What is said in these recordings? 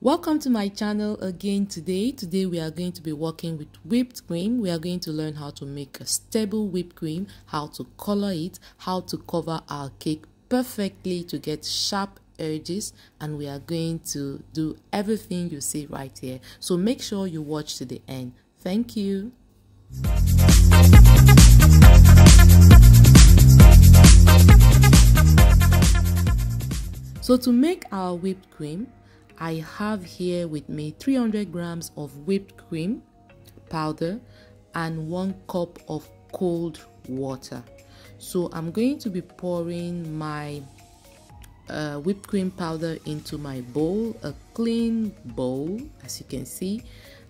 Welcome to my channel again today. Today we are going to be working with whipped cream. We are going to learn how to make a stable whipped cream, how to color it, how to cover our cake perfectly to get sharp edges, and we are going to do everything you see right here. So make sure you watch to the end. Thank you. So to make our whipped cream, I have here with me 300 grams of whipped cream powder and 1 cup of cold water. So I'm going to be pouring my whipped cream powder into my bowl, a clean bowl. As you can see,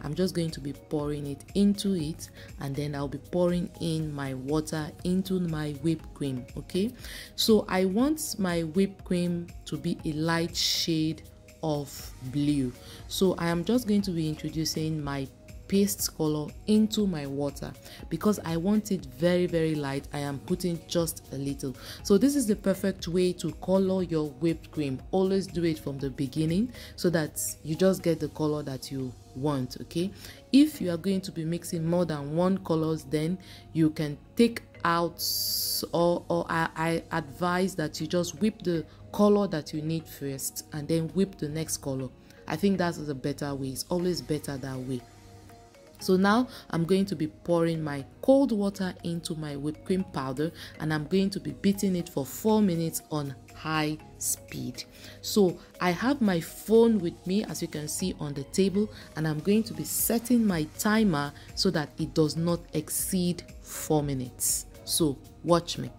I'm just going to be pouring it into it, and then I'll be pouring in my water into my whipped cream. Okay, so I want my whipped cream to be a light shade of blue, so I am just going to be introducing my paste color into my water. Because I want it very light, I am putting just a little. So this is the perfect way to color your whipped cream. Always do it from the beginning so that you just get the color that you want. Okay, if you are going to be mixing more than one colors, then you can take out, or I advise that you just whip the color that you need first and then whip the next color. I think that's a better way. It's always better that way. So now I'm going to be pouring my cold water into my whipped cream powder, and I'm going to be beating it for 4 minutes on high speed. So I have my phone with me, as you can see on the table, and I'm going to be setting my timer so that it does not exceed 4 minutes. So watch me.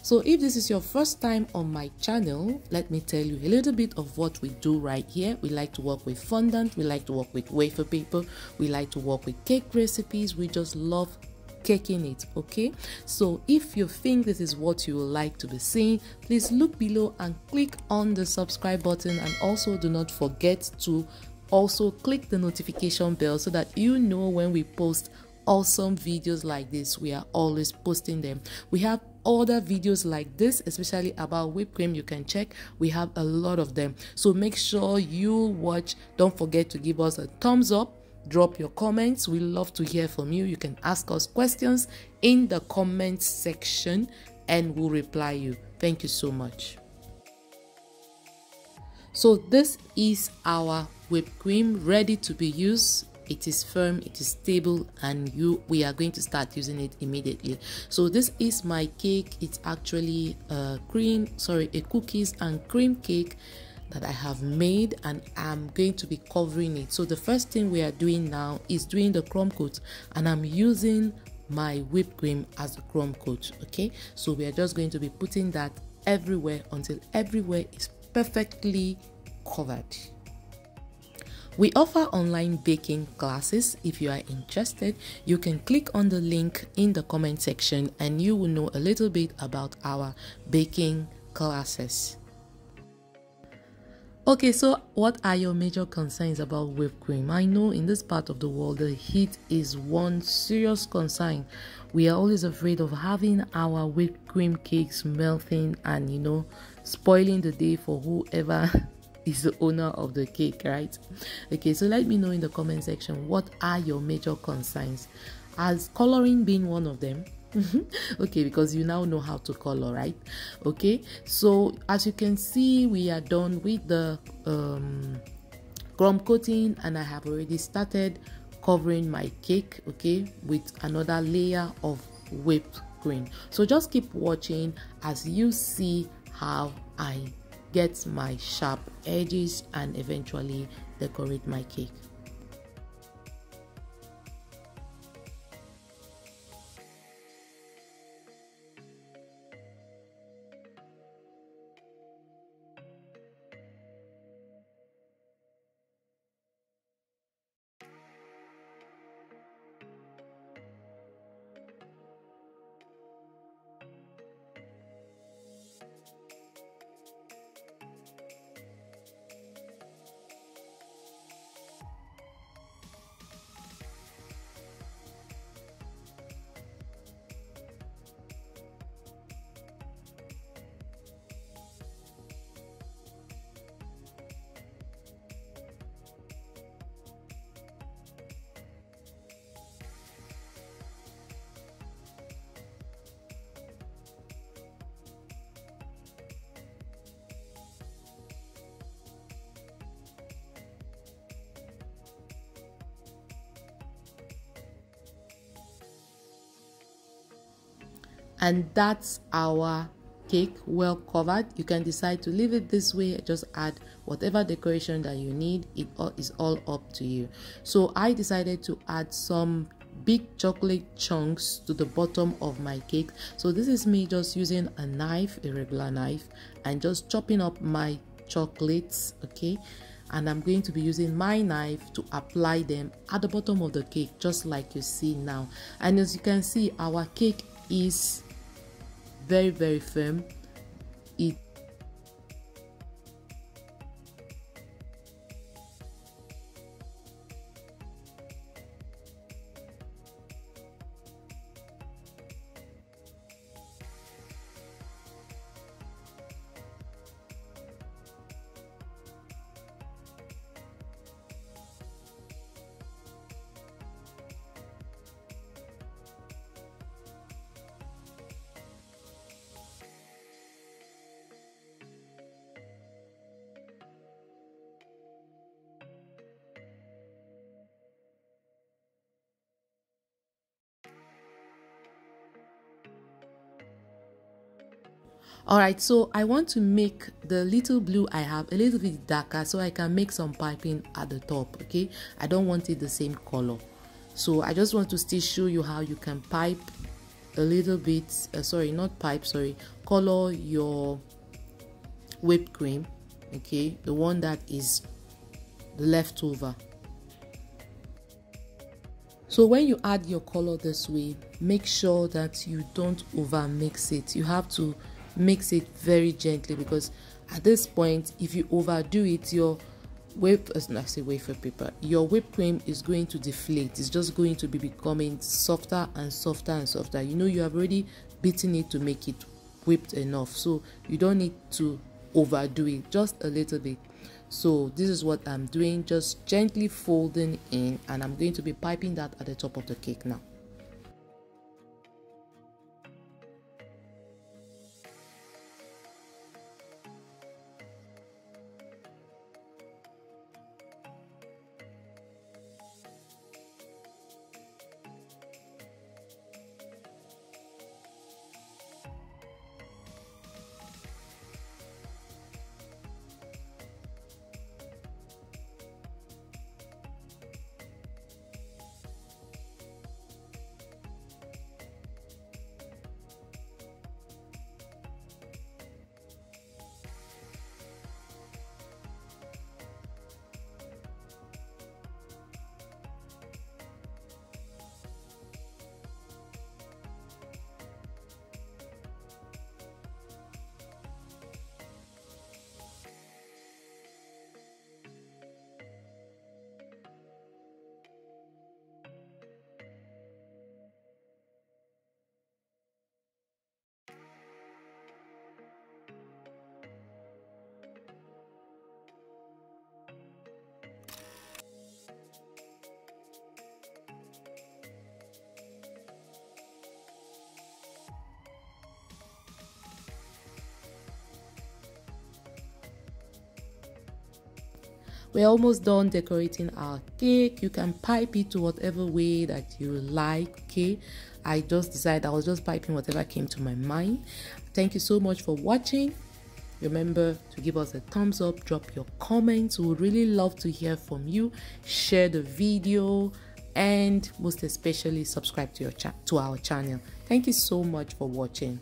So if this is your first time on my channel, let me tell you a little bit of what we do right here. We like to work with fondant, we like to work with wafer paper, we like to work with cake recipes. We just love caking it. Okay, so if you think this is what you would like to be seeing, please look below and click on the subscribe button, and also do not forget to also click the notification bell so that you know when we post awesome videos like this. We are always posting them. We have other videos like this, especially about whipped cream. You can check, we have a lot of them, so make sure you watch. Don't forget to give us a thumbs up, drop your comments. We love to hear from you. You can ask us questions in the comments section and we'll reply you. Thank you so much. So this is our whipped cream ready to be used. It is firm, it is stable, and we are going to start using it immediately. So this is my cake. It's actually a cookies and cream cake that I have made, and I'm going to be covering it. So the first thing we are doing now is doing the crumb coat, and I'm using my whipped cream as a crumb coat. Okay, so we are just going to be putting that everywhere until everywhere is perfectly covered. We offer online baking classes. If you are interested, you can click on the link in the comment section and you will know a little bit about our baking classes. Okay, so what are your major concerns about whipped cream? I know in this part of the world, the heat is one serious concern. We are always afraid of having our whipped cream cakes melting and, spoiling the day for whoever is the owner of the cake, right? Okay, so let me know in the comment section, what are your major concerns, as coloring being one of them. Okay, because you now know how to color, right? Okay, so as you can see, we are done with the crumb coating, and I have already started covering my cake, okay, with another layer of whipped cream. So just keep watching as you see how I get my sharp edges and eventually decorate my cake. And that's our cake well covered. You can decide to leave it this way, just add whatever decoration that you need. It is all up to you. So I decided to add some big chocolate chunks to the bottom of my cake. So this is me just using a knife, a regular knife, and just chopping up my chocolates, okay? And I'm going to be using my knife to apply them at the bottom of the cake, just like you see now. And as you can see, our cake is very, very firm. All right, so I want to make the little blue I have a little bit darker so I can make some piping at the top, okay? I don't want it the same color. So I just want to still show you how you can pipe a little bit, color your whipped cream, okay? The one that is the leftover. So when you add your color this way, make sure that you don't over mix it. You have to mix it very gently, because at this point, if you overdo it, your whipped cream is going to deflate. It's just going to be becoming softer and softer and softer. You know, you have already beaten it to make it whipped enough, so you don't need to overdo it, just a little bit. So this is what I'm doing, just gently folding in, and I'm going to be piping that at the top of the cake now. We're almost done decorating our cake. You can pipe it to whatever way that you like, okay? I just decided I was just piping whatever came to my mind. Thank you so much for watching. Remember to give us a thumbs up, drop your comments. We would really love to hear from you. Share the video, and most especially subscribe to our channel. Thank you so much for watching.